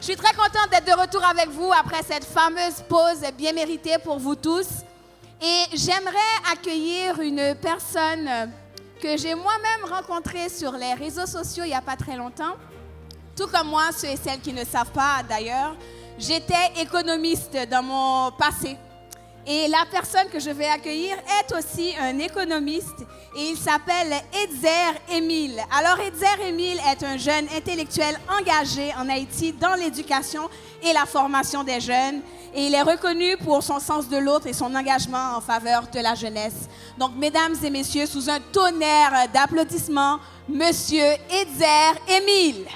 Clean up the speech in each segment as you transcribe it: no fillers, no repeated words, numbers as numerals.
Je suis très contente d'être de retour avec vous après cette fameuse pause bien méritée pour vous tous. Et j'aimerais accueillir une personne que j'ai moi-même rencontrée sur les réseaux sociaux il n'y a pas très longtemps. Tout comme moi, ceux et celles qui ne savent pas d'ailleurs, j'étais économiste dans mon passé. Et la personne que je vais accueillir est aussi un économiste et il s'appelle Edzer Émile. Alors Edzer Émile est un jeune intellectuel engagé en Haïti dans l'éducation et la formation des jeunes et il est reconnu pour son sens de l'autre et son engagement en faveur de la jeunesse. Donc mesdames et messieurs, sous un tonnerre d'applaudissements, Monsieur Edzer Émile.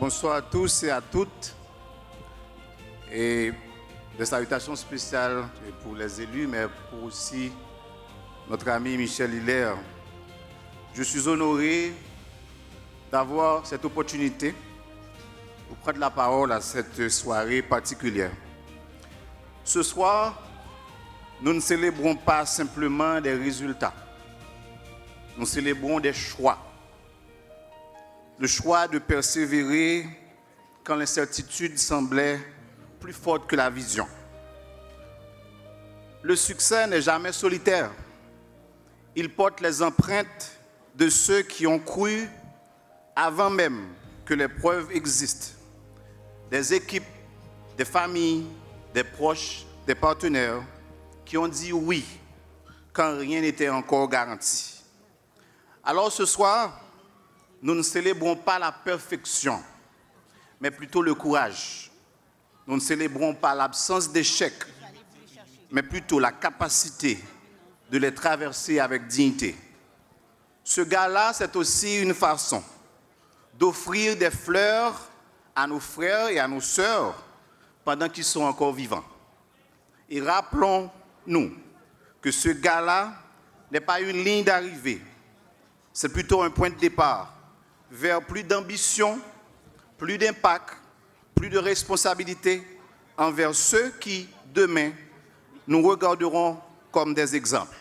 Bonsoir à tous et à toutes. Et des salutations spéciales pour les élus, mais pour aussi notre ami Michel Hilaire. Je suis honoré d'avoir cette opportunité pour prendre la parole à cette soirée particulière. Ce soir, nous ne célébrons pas simplement des résultats. Nous célébrons des choix. Le choix de persévérer quand l'incertitude semblait plus forte que la vision. Le succès n'est jamais solitaire. Il porte les empreintes de ceux qui ont cru avant même que les preuves existent. Des équipes, des familles, des proches, des partenaires qui ont dit oui quand rien n'était encore garanti. Alors ce soir, nous ne célébrons pas la perfection, mais plutôt le courage. Nous ne célébrons pas l'absence d'échecs, mais plutôt la capacité de les traverser avec dignité. Ce gala, c'est aussi une façon d'offrir des fleurs à nos frères et à nos sœurs pendant qu'ils sont encore vivants. Et rappelons-nous que ce gala n'est pas une ligne d'arrivée, c'est plutôt un point de départ vers plus d'ambition, plus d'impact, plus de responsabilité envers ceux qui, demain, nous regarderont comme des exemples.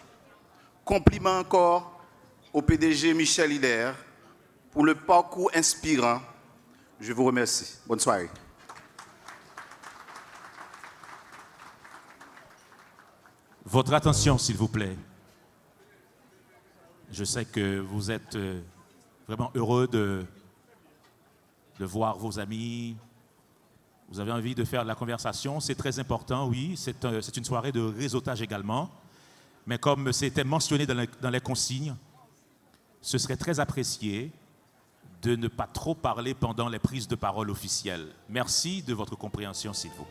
Compliment encore au PDG Michel Hilaire pour le parcours inspirant. Je vous remercie. Bonne soirée. Votre attention, s'il vous plaît. Je sais que vous êtes vraiment heureux de voir vos amis. Vous avez envie de faire de la conversation. C'est très important, oui. C'est une soirée de réseautage également. Mais comme c'était mentionné dans les consignes, ce serait très apprécié de ne pas trop parler pendant les prises de parole officielles. Merci de votre compréhension, s'il vous plaît.